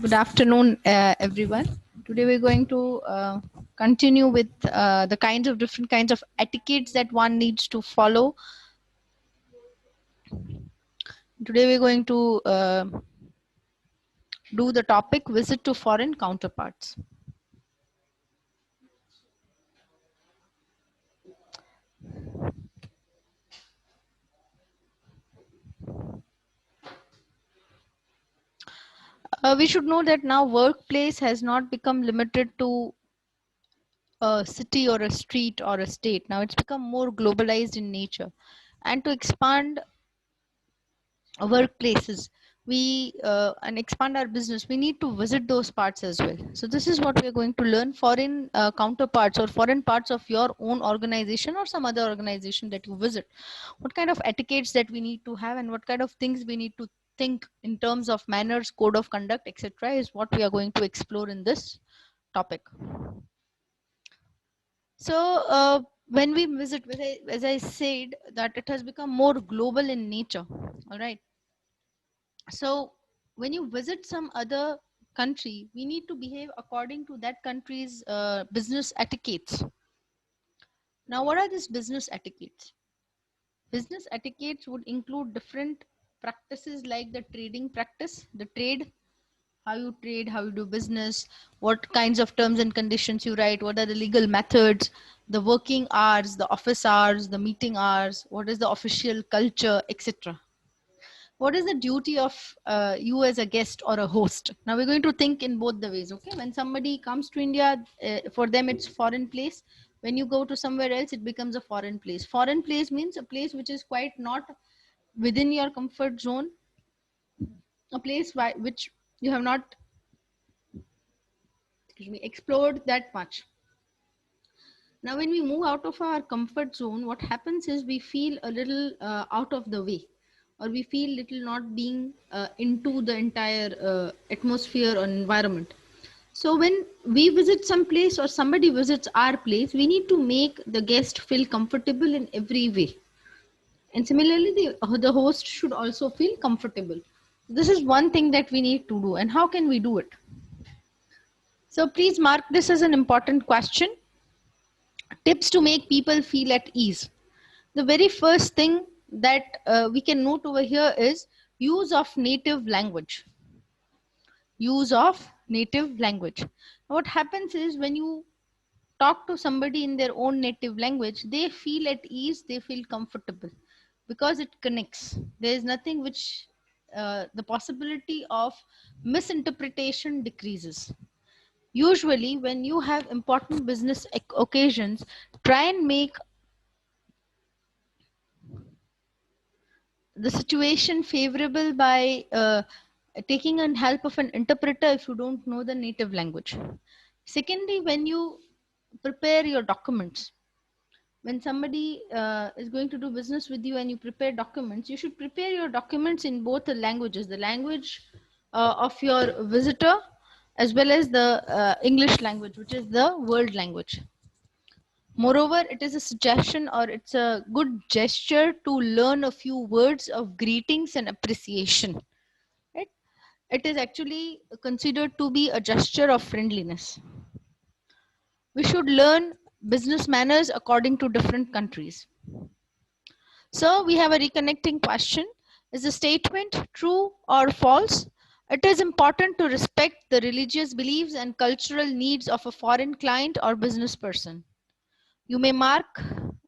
Good afternoon, everyone. Today we're going to continue with the different kinds of etiquettes that one needs to follow. Today we're going to do the topic visit to foreign counterparts. We should know that now workplace has not become limited to a city or a street or a state. Now it's become more globalized in nature. And to expand workplaces and expand our business, we need to visit those parts as well. So this is what we are going to learn: foreign counterparts or foreign parts of your own organization or some other organization that you visit. What kind of etiquettes that we need to have, and what kind of things we need to think in terms of manners, code of conduct, etc., is what we are going to explore in this topic. So when we visit, as I said, that it has become more global in nature. All right. So when you visit some other country, we need to behave according to that country's business etiquettes. Now, what are these business etiquettes? Business etiquettes would include different practices like the trading practice, the trade, how you trade, how you do business, what kinds of terms and conditions you write, what are the legal methods, the working hours, the office hours, the meeting hours, what is the official culture, etc. What is the duty of you as a guest or a host? Now we're going to think in both the ways. Okay, when somebody comes to India, for them it's foreign place. When you go to somewhere else, it becomes a foreign place. Foreign place means a place which is quite not within your comfort zone, a place which you have not, excuse me, explored that much. Now when we move out of our comfort zone, what happens is we feel a little out of the way, or we feel little not being into the entire atmosphere or environment. So when we visit some place or somebody visits our place, we need to make the guest feel comfortable in every way. And similarly, the host should also feel comfortable. This is one thing that we need to do. And how can we do it? So please mark this as an important question. Tips to make people feel at ease. The very first thing that we can note over here is use of native language. Use of native language. What happens is when you talk to somebody in their own native language, they feel at ease, they feel comfortable because it connects. There is nothing which the possibility of misinterpretation decreases. Usually, when you have important business occasions, try and make the situation favorable by taking on help of an interpreter if you don't know the native language. Secondly, when you prepare your documents, when somebody is going to do business with you and you prepare documents, you should prepare your documents in both the languages, the language of your visitor as well as the English language, which is the world language. Moreover, it is a suggestion or it's a good gesture to learn a few words of greetings and appreciation. Right? It is actually considered to be a gesture of friendliness. We should learn business manners according to different countries. So we have a reconnecting question. Is the statement true or false? It is important to respect the religious beliefs and cultural needs of a foreign client or business person. You may write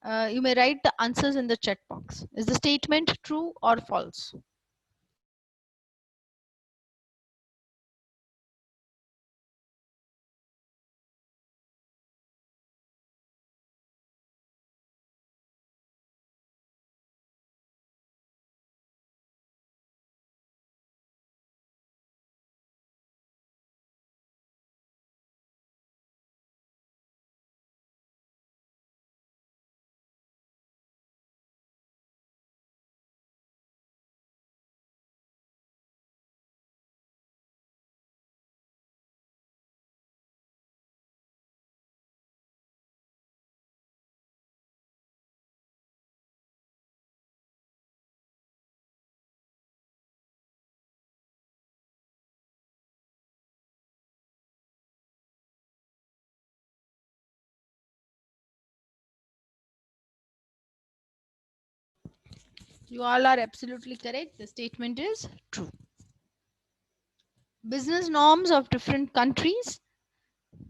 the answers in the chat box. Is the statement true or false? You all are absolutely correct. The statement is true. Business norms of different countries.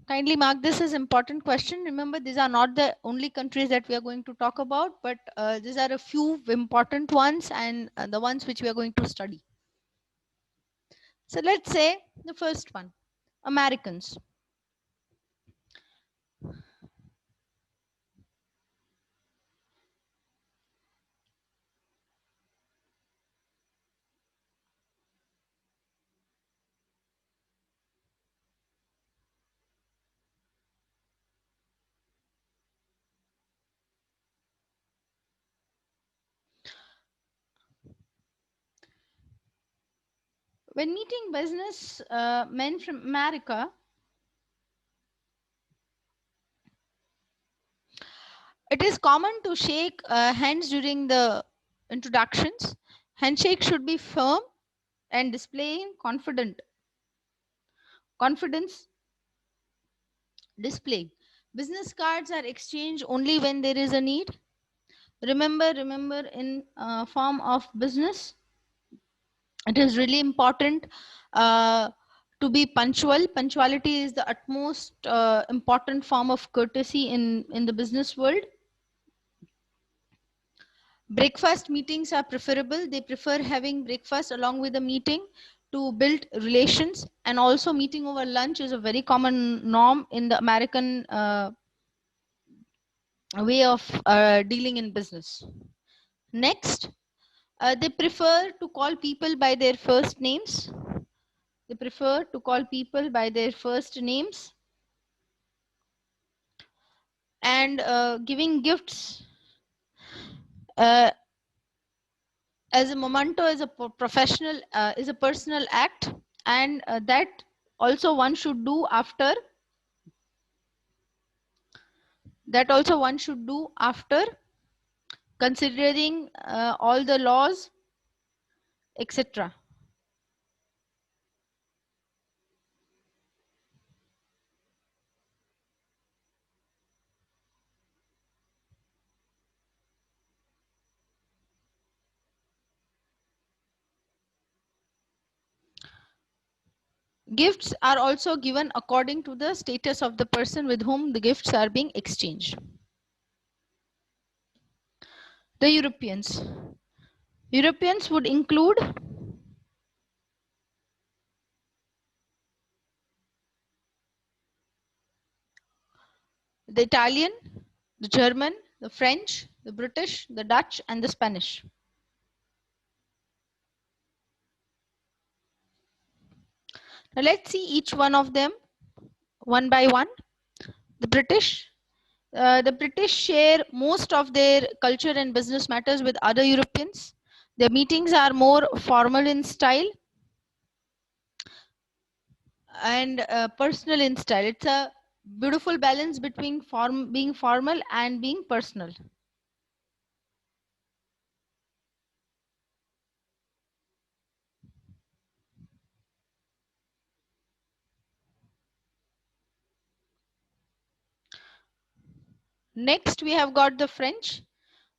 Kindly mark this as important question. Remember, these are not the only countries that we are going to talk about, but these are a few important ones and the ones which we are going to study. So let's say the first one, Americans. When meeting business men from America, it is common to shake hands during the introductions. Handshake should be firm and displaying confidence display. Business cards are exchanged only when there is a need. Remember, in form of business, it is really important uh, to be punctual. Punctuality is the utmost important form of courtesy in the business world. Breakfast meetings are preferable. They prefer having breakfast along with the meeting to build relations, and also meeting over lunch is a very common norm in the American way of dealing in business. Next, they prefer to call people by their first names. They prefer to call people by their first names, and giving gifts uh, as a memento is a professional is a personal act, and that also one should do after considering all the laws, etc. Gifts are also given according to the status of the person with whom the gifts are being exchanged. The Europeans would include the Italian, the German, the French, the British, the Dutch, and the Spanish. Now let's see each one of them one by one. The British share most of their culture and business matters with other Europeans. Their meetings are more formal in style and personal in style. It's a beautiful balance between being formal and being personal. Next, we have got the French.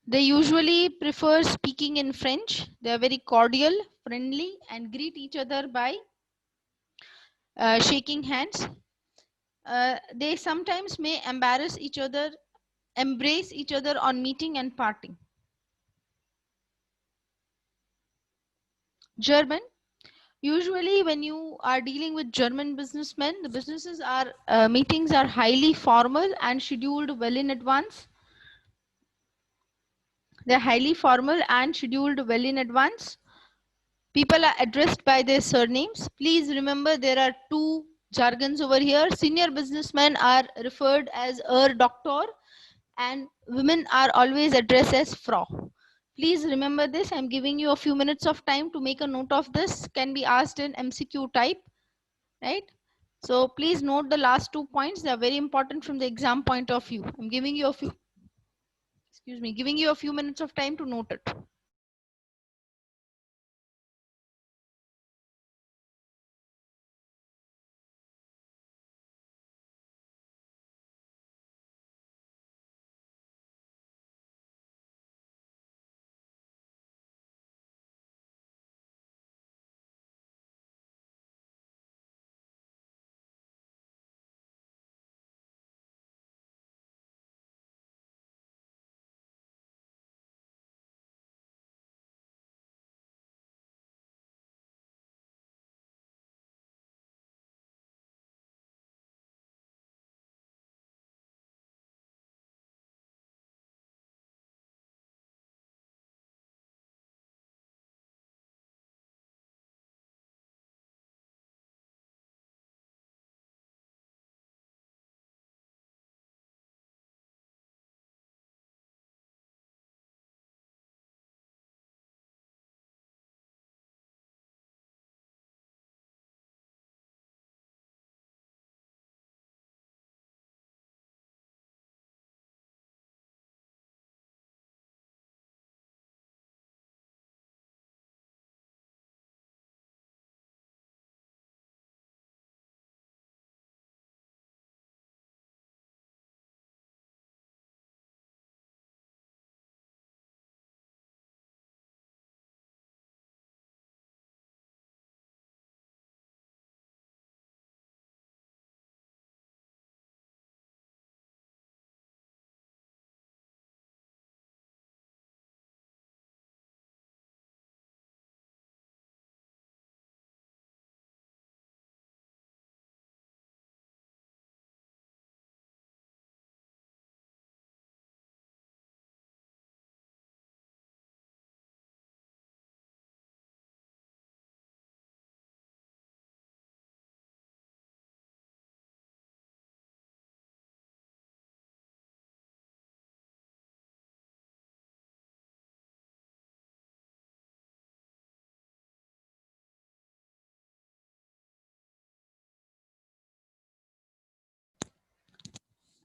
They usually prefer speaking in French. They are very cordial, friendly, and greet each other by shaking hands. They sometimes may embrace each other on meeting and parting. German. Usually, when you are dealing with German businessmen, the businesses are meetings are highly formal and scheduled well in advance. They're highly formal and scheduled well in advance. People are addressed by their surnames. Please remember there are two jargons over here. Senior businessmen are referred as Doctor, and women are always addressed as Frau. Please remember this. I'm giving you a few minutes of time to make a note of this. Can be asked in MCQ type, right? So please note the last 2 points. They are very important from the exam point of view. I'm giving you a few, giving you a few minutes of time to note it.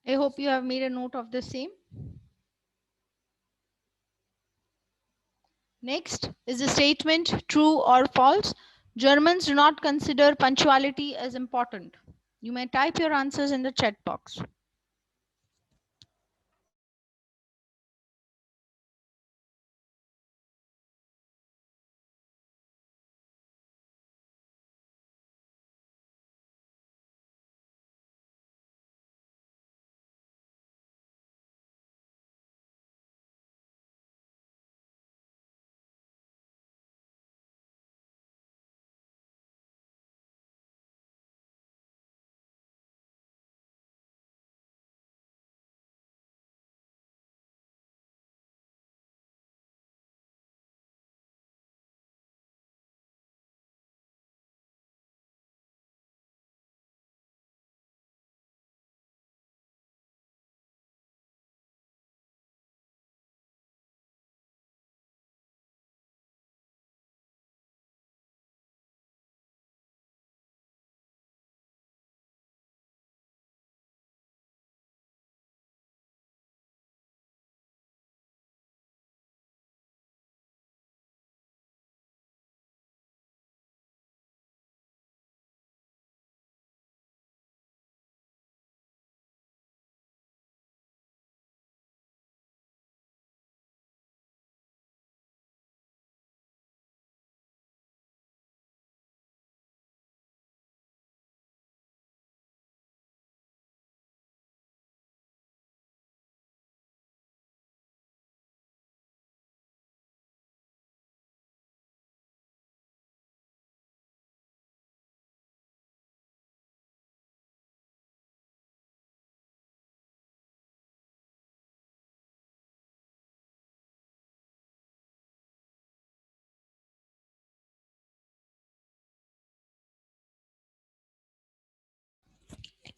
I hope you have made a note of the same. Next is the statement true or false. Germans do not consider punctuality as important. You may type your answers in the chat box.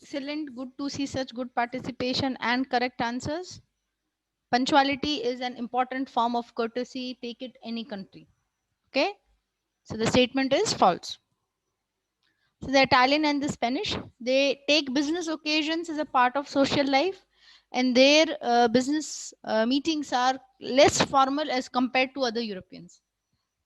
Excellent. Good to see such good participation and correct answers. Punctuality is an important form of courtesy. Take it any country. Okay. So the statement is false. So the Italian and the Spanish, they take business occasions as a part of social life, and their business meetings are less formal as compared to other Europeans.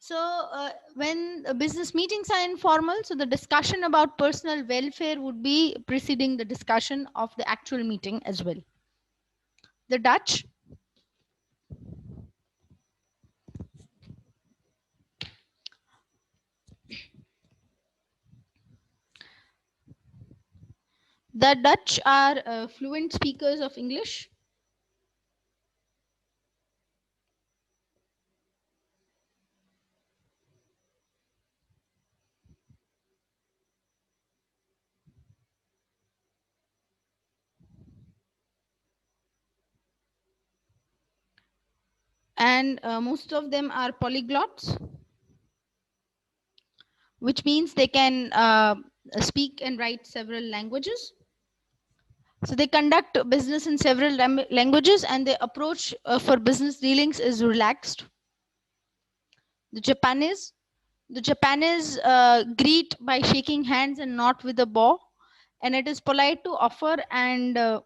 So when business meetings are informal, so the discussion about personal welfare would be preceding the discussion of the actual meeting as well. The Dutch, are fluent speakers of English. And most of them are polyglots, which means they can speak and write several languages. So they conduct business in several languages, and their approach for business dealings is relaxed. The Japanese, greet by shaking hands and not with a bow, and it is polite to offer and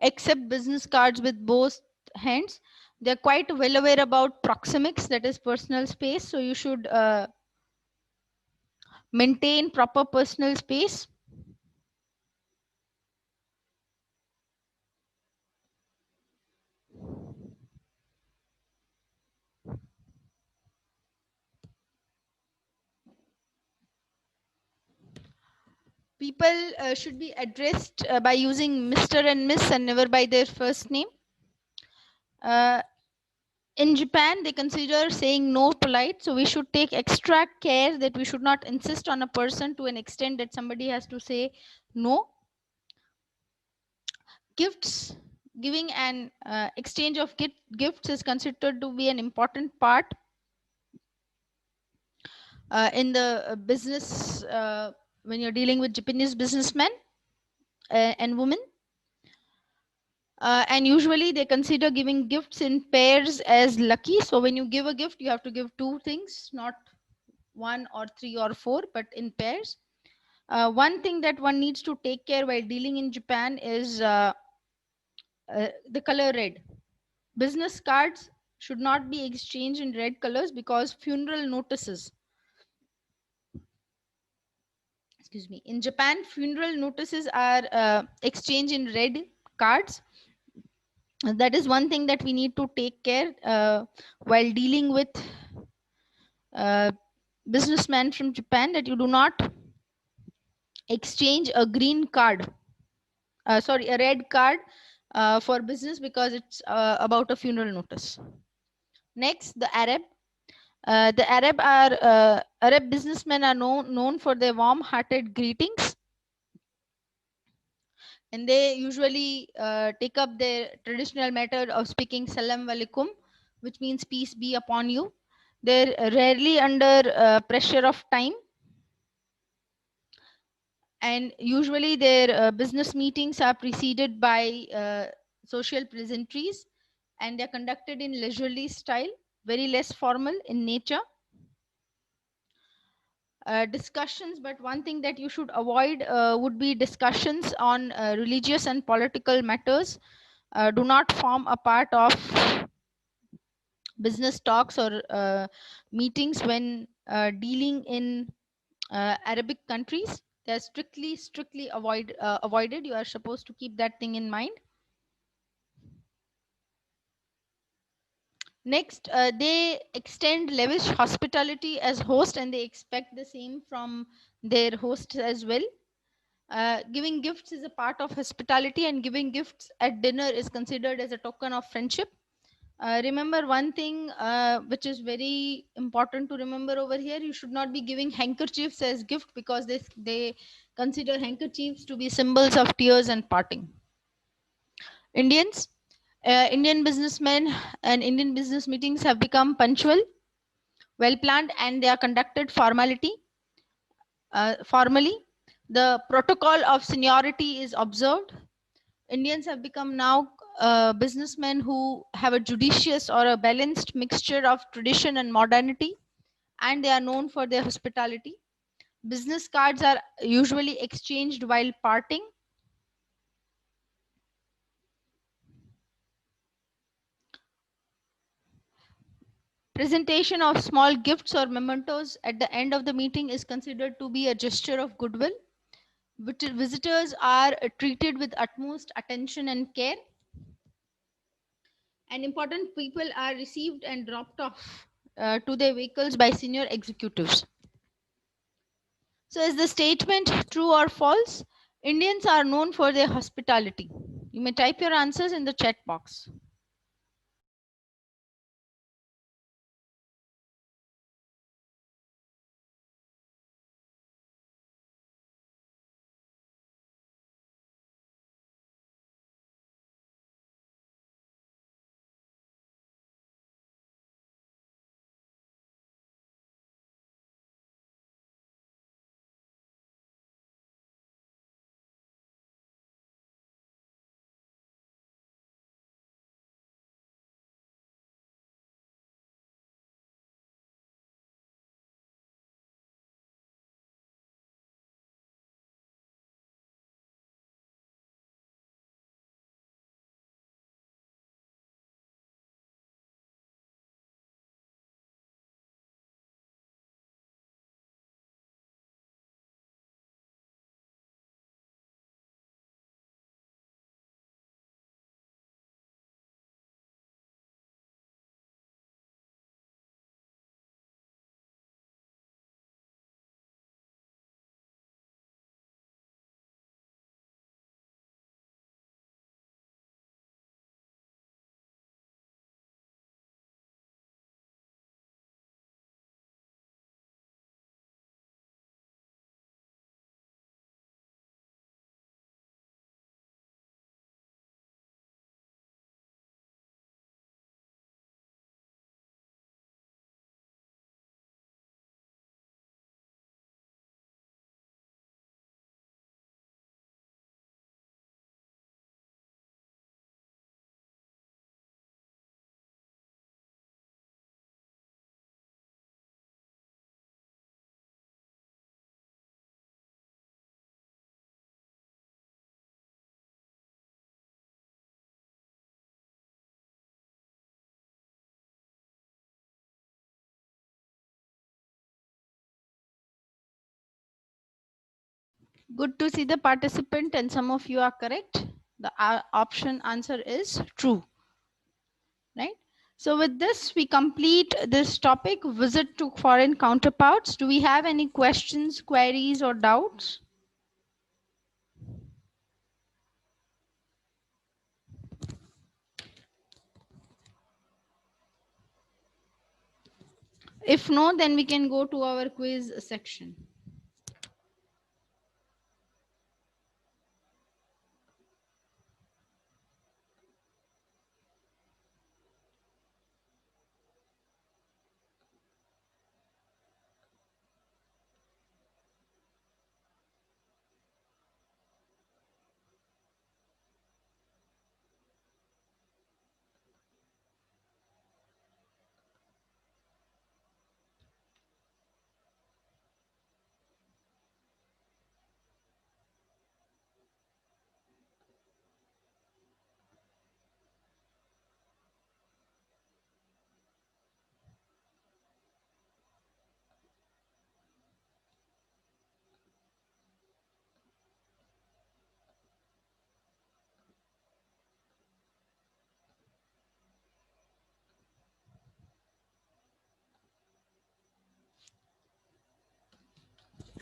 accept business cards with both hands. They're quite well aware about proxemics, that is personal space. So you should maintain proper personal space. People should be addressed by using Mr. and Miss and never by their first name. In Japan, they consider saying no polite, so we should take extra care that we should not insist on a person to an extent that somebody has to say no. Gifts, giving an exchange of gifts is considered to be an important part in the business when you're dealing with Japanese businessmen and women. And usually they consider giving gifts in pairs as lucky. So when you give a gift, you have to give two things, not one or three or four, but in pairs. One thing that one needs to take care while dealing in Japan is the color red. Business cards should not be exchanged in red colors because funeral notices, excuse me, in Japan, funeral notices are exchanged in red cards. That is one thing that we need to take care while dealing with uh, businessmen from Japan, that you do not exchange a green card, sorry, a red card for business because it's about a funeral notice. Next, the Arab. The Arab businessmen are known for their warm-hearted greetings, and they usually take up their traditional method of speaking "Salam Alaikum," which means peace be upon you. They're rarely under pressure of time, and usually their business meetings are preceded by social pleasantries, and they're conducted in leisurely style, very less formal in nature. Discussions, but one thing that you should avoid would be discussions on religious and political matters. Do not form a part of business talks or meetings when dealing in Arabic countries. They're strictly avoided. You are supposed to keep that thing in mind. Next, they extend lavish hospitality as host, and they expect the same from their hosts as well. Giving gifts is a part of hospitality, and giving gifts at dinner is considered as a token of friendship. Remember one thing which is very important to remember over here: you should not be giving handkerchiefs as gift because they consider handkerchiefs to be symbols of tears and parting. Indians, Indian businessmen and Indian business meetings have become punctual, well planned, and they are conducted formally. The protocol of seniority is observed. Indians have become now businessmen who have a judicious or a balanced mixture of tradition and modernity, and they are known for their hospitality. Business cards are usually exchanged while parting. Presentation of small gifts or mementos at the end of the meeting is considered to be a gesture of goodwill. Visitors are treated with utmost attention and care, and important people are received and dropped off to their vehicles by senior executives. So, is the statement true or false? Indians are known for their hospitality. You may type your answers in the chat box. Good to see the participant, and some of you are correct. The option answer is true, right? So with this, we complete this topic, visit to foreign counterparts. Do we have any questions, queries, or doubts? If no, then we can go to our quiz section.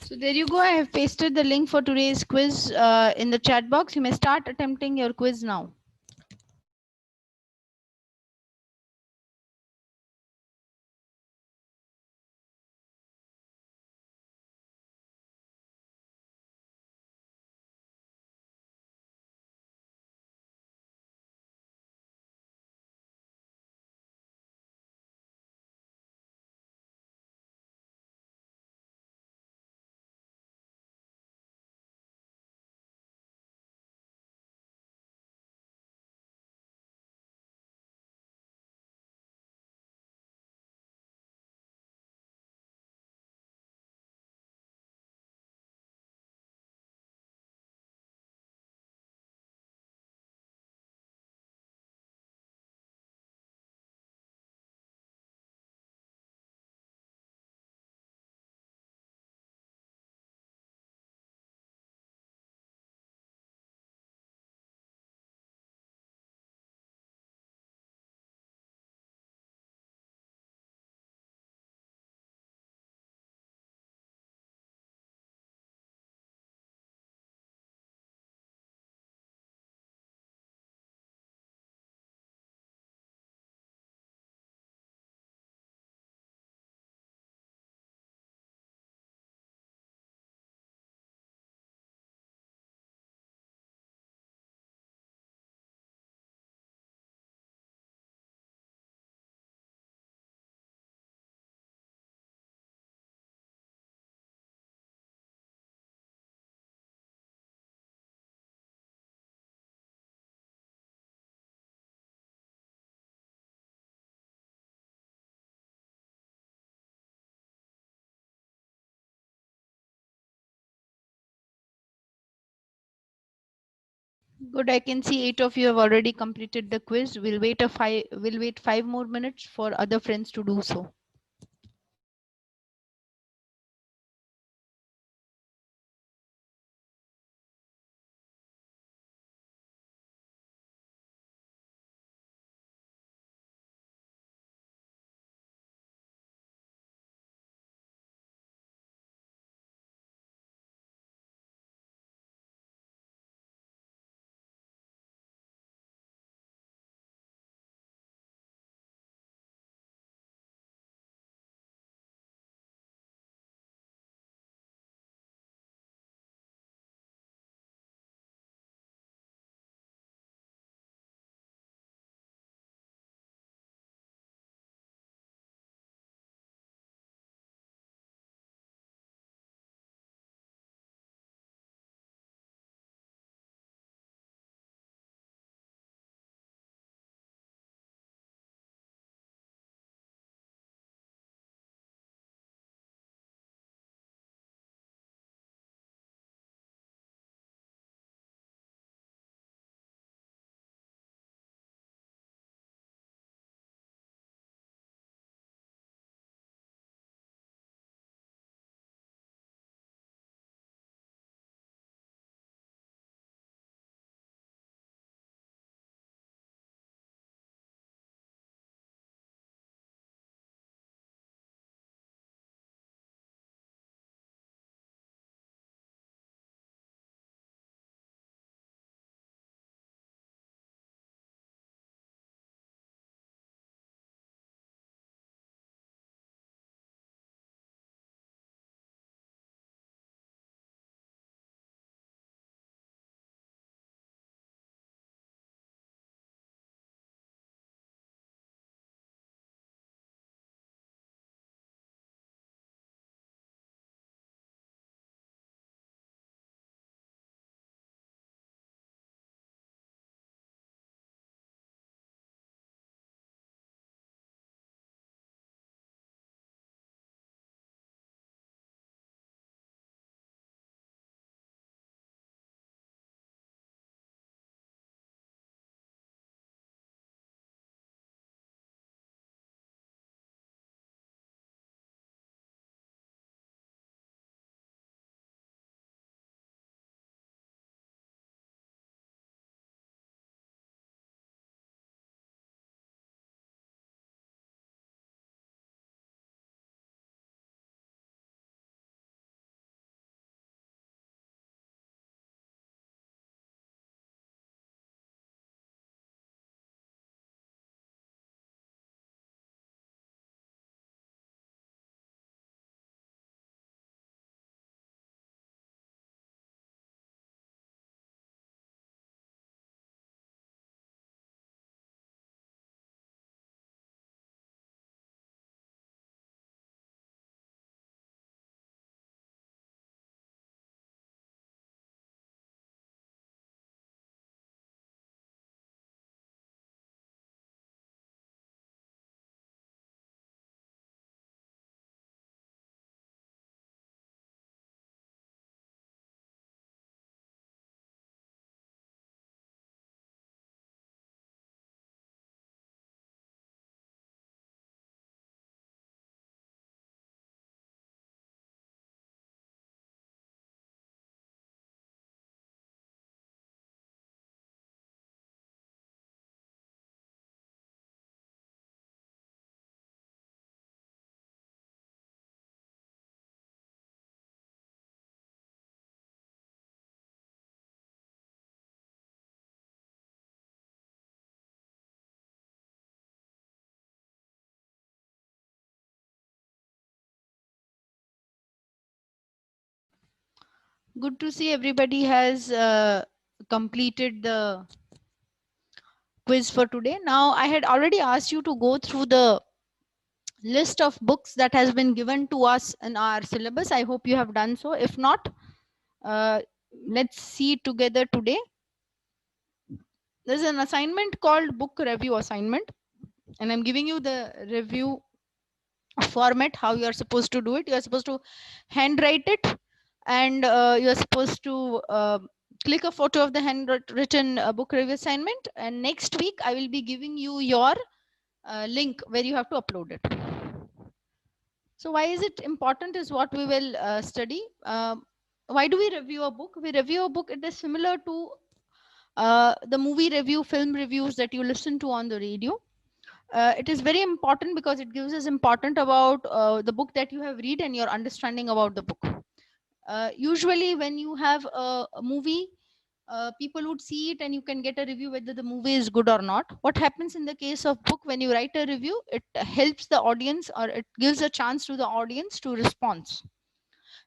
So there you go. I have pasted the link for today's quiz in the chat box. You may start attempting your quiz now. Good. I can see 8 of you have already completed the quiz. We'll wait 5 more minutes for other friends to do so. Good to see everybody has completed the quiz for today. Now, I had already asked you to go through the list of books that has been given to us in our syllabus. I hope you have done so. If not, uh, let's see together today. There's an assignment called book review assignment, and I'm giving you the review format, how you are supposed to do it. You are supposed to handwrite it, and you are supposed to click a photo of the handwritten book review assignment, and next week I will be giving you your link where you have to upload it. So why is it important is what we will study. Why do we review a book? We review a book, it is similar to the movie review, film reviews that you listen to on the radio. It is very important because it gives us important about the book that you have read and your understanding about the book. Usually when you have a movie, people would see it and you can get a review whether the movie is good or not. What happens in the case of book, when you write a review, it helps the audience, or it gives a chance to the audience to respond.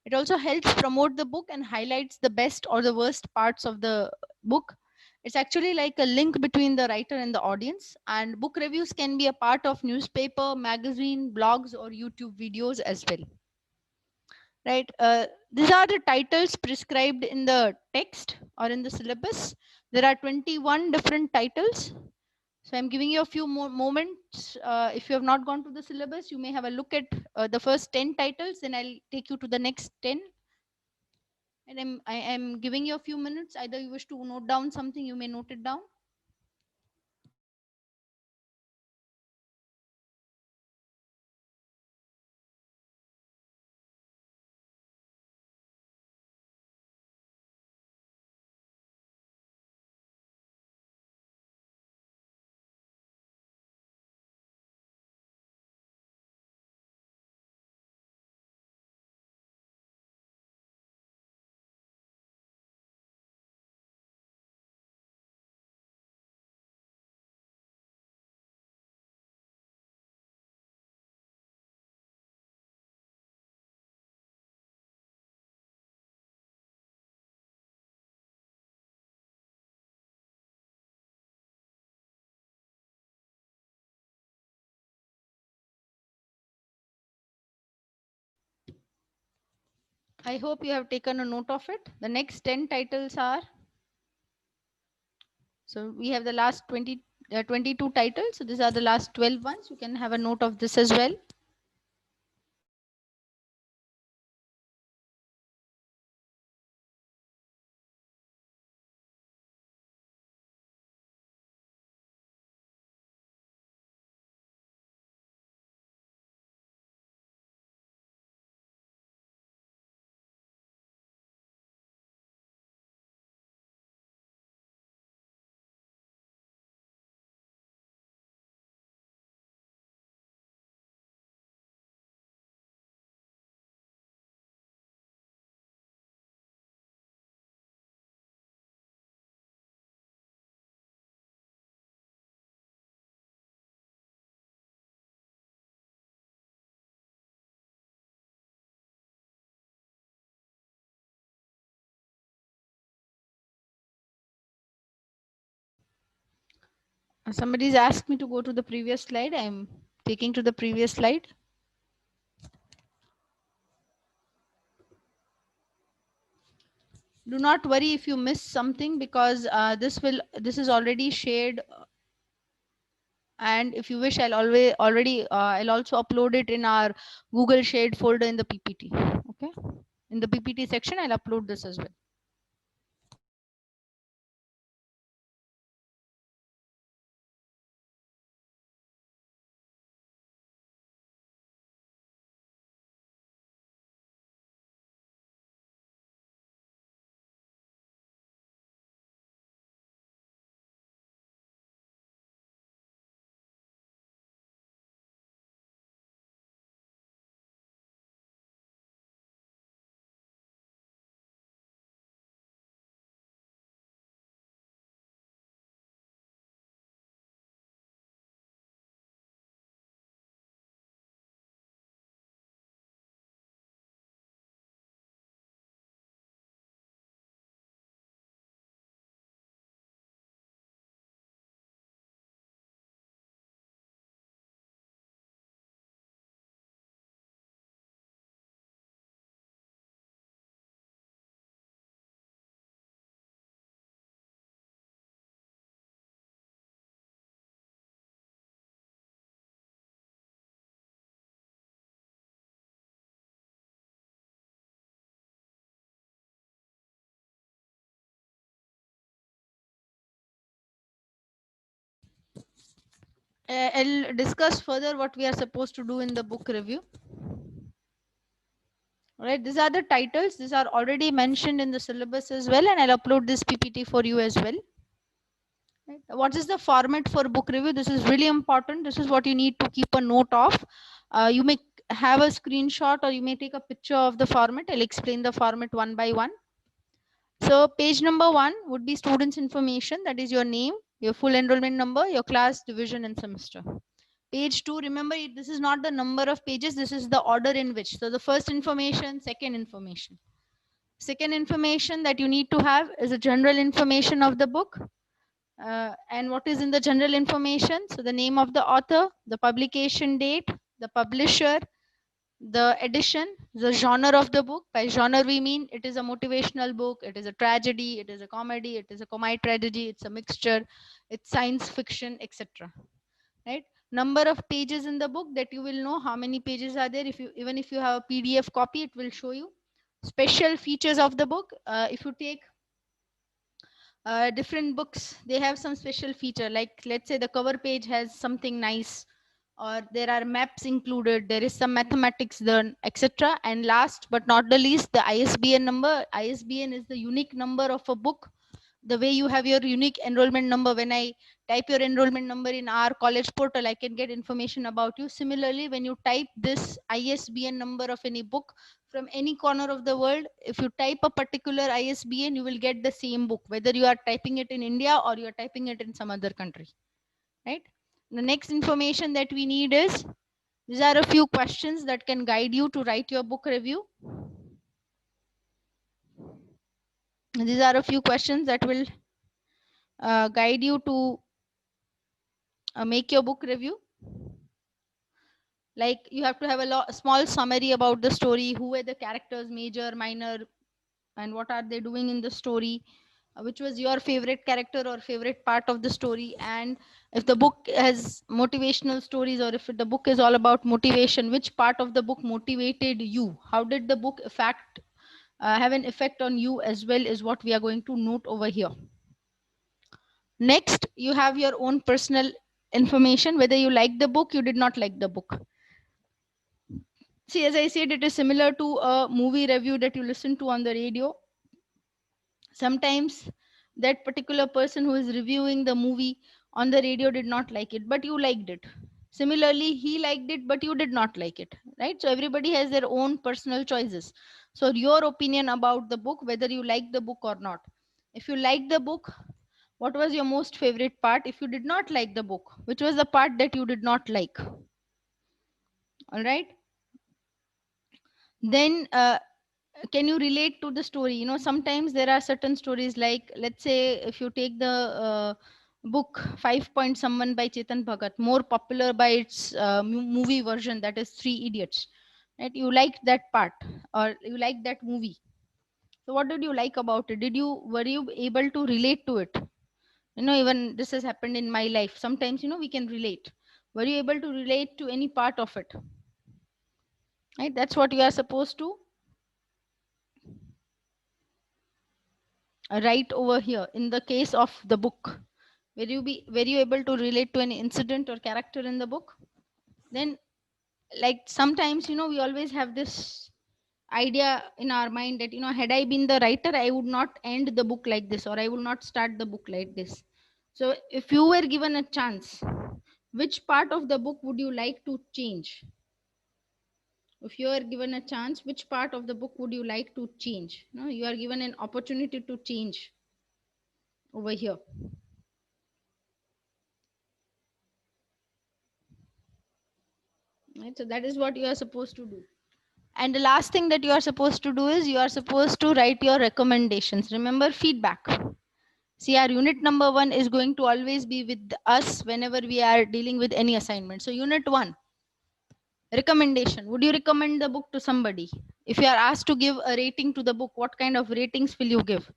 It also helps promote the book and highlights the best or the worst parts of the book. It's actually like a link between the writer and the audience. And book reviews can be a part of newspaper, magazine, blogs, or YouTube videos as well. Right? These are the titles prescribed in the text or in the syllabus. There are 21 different titles. So I'm giving you a few more moments. If you have not gone to the syllabus, you may have a look at the first 10 titles, then I'll take you to the next 10. And I am giving you a few minutes. Either you wish to note down something, you may note it down. I hope you have taken a note of it. The next 10 titles are, so we have the last 22 titles. So these are the last 12 ones. You can have a note of this as well. Somebody's asked me to go to the previous slide. I'm taking to the previous slide. Do not worry if you miss something, because this is already shared, and if you wish, I'll also upload it in our Google shared folder in the PPT. Okay, in the PPT section I'll upload this as well. I'll discuss further what we are supposed to do in the book review. All right, these are the titles. These are already mentioned in the syllabus as well, and I'll upload this PPT for you as well. Right. What is the format for book review? This is really important. This is what you need to keep a note of. You may have a screenshot or you may take a picture of the format. I'll explain the format one by one. So page number 1 would be students information, that is your name, your full enrollment number, your class, division and semester. Page 2, remember this is not the number of pages, this is the order in which. So the first information, second information. Second information that you need to have is a general information of the book. And what is in the general information? So the name of the author, the publication date, the publisher, the edition, the genre of the book. By genre we mean it is a motivational book, it is a tragedy, it is a comedy, it is a comedy-tragedy, it's a mixture, it's science fiction, etc. Right? Number of pages in the book, that you will know how many pages are there. If you, even if you have a PDF copy, it will show you. Special features of the book, if you take different books, they have some special feature, like let's say the cover page has something nice, or there are maps included, there is some mathematics done, etc. And last but not the least, the ISBN number. ISBN is the unique number of a book. The way you have your unique enrollment number, when I type your enrollment number in our college portal, I can get information about you. Similarly, when you type this ISBN number of any book from any corner of the world, if you type a particular ISBN, you will get the same book, whether you are typing it in India or you are typing it in some other country, right? The next information that we need is, these are a few questions that can guide you to write your book review. These are a few questions that will guide you to make your book review. Like you have to have a small summary about the story, who were the characters, major, minor, and what are they doing in the story, which was your favorite character or favorite part of the story. And if the book has motivational stories, or if the book is all about motivation, which part of the book motivated you, how did the book have an effect on you as well, is what we are going to note over here. Next, you have your own personal information, whether you like the book, you did not like the book. See, as I said, it is similar to a movie review that you listen to on the radio. Sometimes that particular person who is reviewing the movie on the radio did not like it, but you liked it. Similarly, he liked it, but you did not like it, right? So everybody has their own personal choices. So your opinion about the book, whether you like the book or not. If you like the book, what was your most favorite part? If you did not like the book, which was the part that you did not like? All right. Then can you relate to the story? You know, sometimes there are certain stories, like let's say if you take the book 5 Point Someone by Chetan Bhagat, more popular by its movie version, that is Three Idiots, right? You liked that part, or you liked that movie. So what did you like about it? Were you able to relate to it? You know, even this has happened in my life. Sometimes, you know, we can relate. Were you able to relate to any part of it? Right? That's what you are supposed to write over here. In the case of the book, were you able to relate to an incident or character in the book? Then, like, sometimes, you know, we always have this idea in our mind that, you know, had I been the writer, I would not end the book like this, or I would not start the book like this. So if you were given a chance, which part of the book would you like to change? If you are given a chance, which part of the book would you like to change? No, you are given an opportunity to change over here. Right? So that is what you are supposed to do. And the last thing that you are supposed to do is, you are supposed to write your recommendations. Remember, feedback. See, our unit number 1 is going to always be with us whenever we are dealing with any assignment. So unit 1, recommendation. Would you recommend the book to somebody? If you are asked to give a rating to the book, what kind of ratings will you give?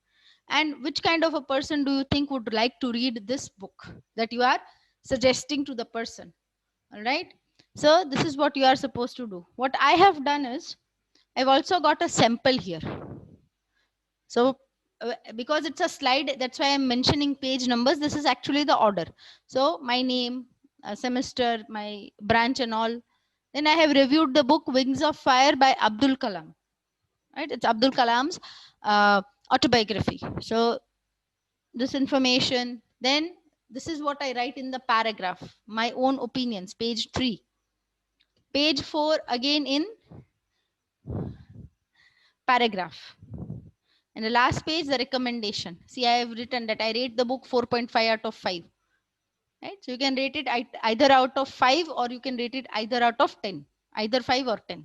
And which kind of a person do you think would like to read this book that you are suggesting to the person? All right. So this is what you are supposed to do. What I have done is, I've also got a sample here. So because it's a slide, that's why I'm mentioning page numbers. This is actually the order. So my name, semester, my branch and all. Then I have reviewed the book Wings of Fire by Abdul Kalam. Right? It's Abdul Kalam's autobiography. So this information, then this is what I write in the paragraph, my own opinions, page 3. Page 4, again in paragraph. And the last page, the recommendation. See, I have written that I rate the book 4.5 out of 5. Right? So you can rate it either out of 5 or you can rate it either out of 10, either 5 or 10.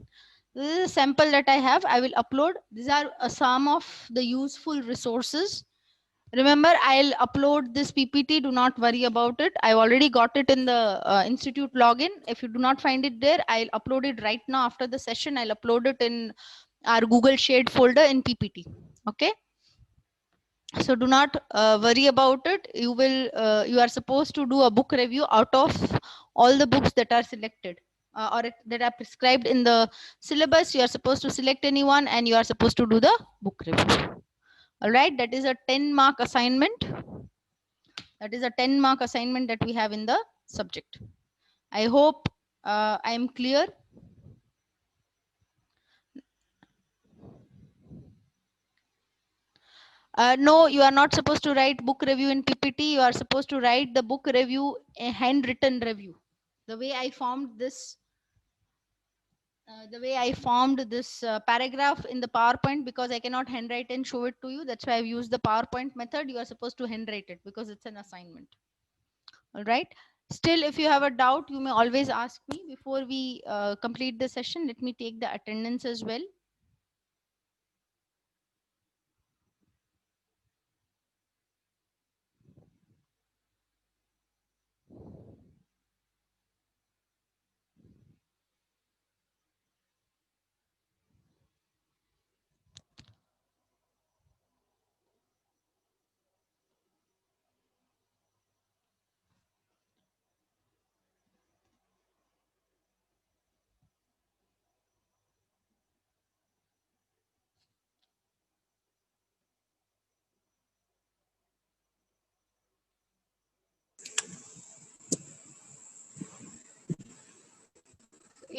This is a sample that I have. I will upload. These are some of the useful resources. Remember, I'll upload this PPT. Do not worry about it. I've already got it in the institute login. If you do not find it there, I'll upload it right now after the session. I'll upload it in our Google Shared folder in PPT. Okay. So do not worry about it. You are supposed to do a book review out of all the books that are selected or that are prescribed in the syllabus. You are supposed to select anyone and you are supposed to do the book review. All right, that is a 10-mark assignment. That is a 10-mark assignment that we have in the subject. I hope I am clear. No, you are not supposed to write book review in PPT. You are supposed to write the book review, a handwritten review. The way I formed this paragraph in the PowerPoint, because I cannot handwrite and show it to you. That's why I've used the PowerPoint method. You are supposed to handwrite it because it's an assignment. All right. Still, if you have a doubt, you may always ask me. Before we complete the session, let me take the attendance as well.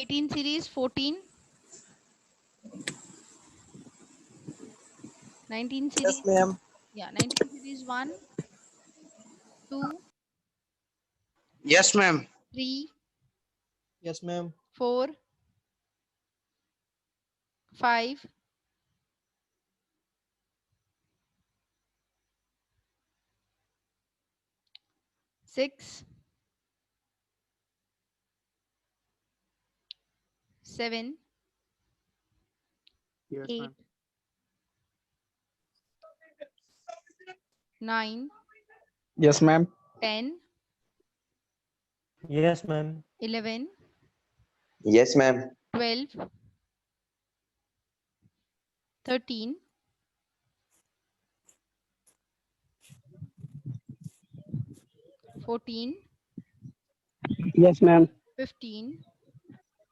'18 series, 14. 19 series. Yes, ma'am. Yeah, 19 series 1, 2, Yes, ma'am. 3, Yes, ma'am. 4, 5, 6, 7, Yes, 8, ma'am. 9, Yes, ma'am. 10, Yes, ma'am. 11, Yes, ma'am. 12, 13, 14, Yes, ma'am. 15,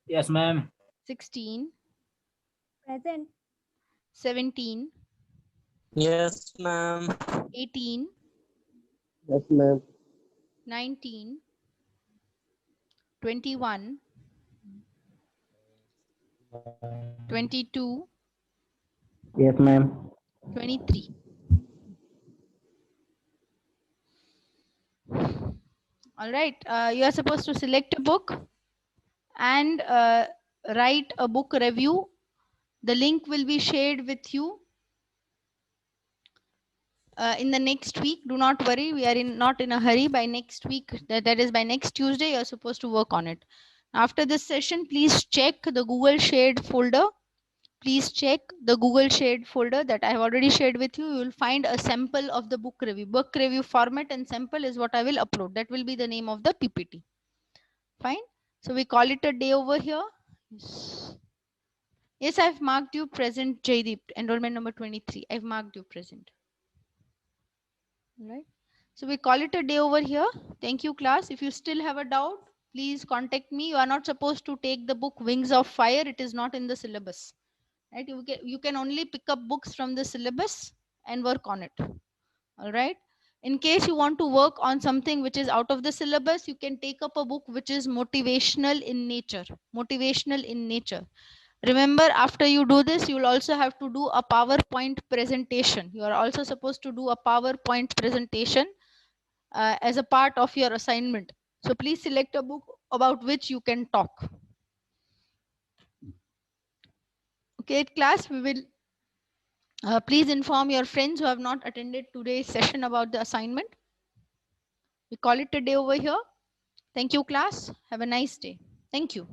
Yes, ma'am. 16, Present. 17, Yes, ma'am. 18, Yes, ma'am. 19, 21, 22, Yes, ma'am. 23. All right. You are supposed to select a book and write a book review. The link will be shared with you in the next week. Do not worry. We are not in a hurry. By next week, that is by next Tuesday, you are supposed to work on it. After this session, please check the Google Shared folder. Please check the Google Shared folder that I have already shared with you. You will find a sample of the book review. Book review format and sample is what I will upload. That will be the name of the PPT. Fine. So we call it a day over here. Yes, I've marked you present, Jaydeep. Enrollment number 23. I've marked you present. All right. So we call it a day over here. Thank you, class. If you still have a doubt, please contact me. You are not supposed to take the book Wings of Fire. It is not in the syllabus. Right? You can only pick up books from the syllabus and work on it. All right. In case you want to work on something which is out of the syllabus, you can take up a book which is motivational in nature. Motivational in nature. Remember, after you do this, you will also have to do a PowerPoint presentation. You are also supposed to do a PowerPoint presentation as a part of your assignment. So please select a book about which you can talk. Okay, class, we will please inform your friends who have not attended today's session about the assignment. We call it a day over here. Thank you, class. Have a nice day. Thank you.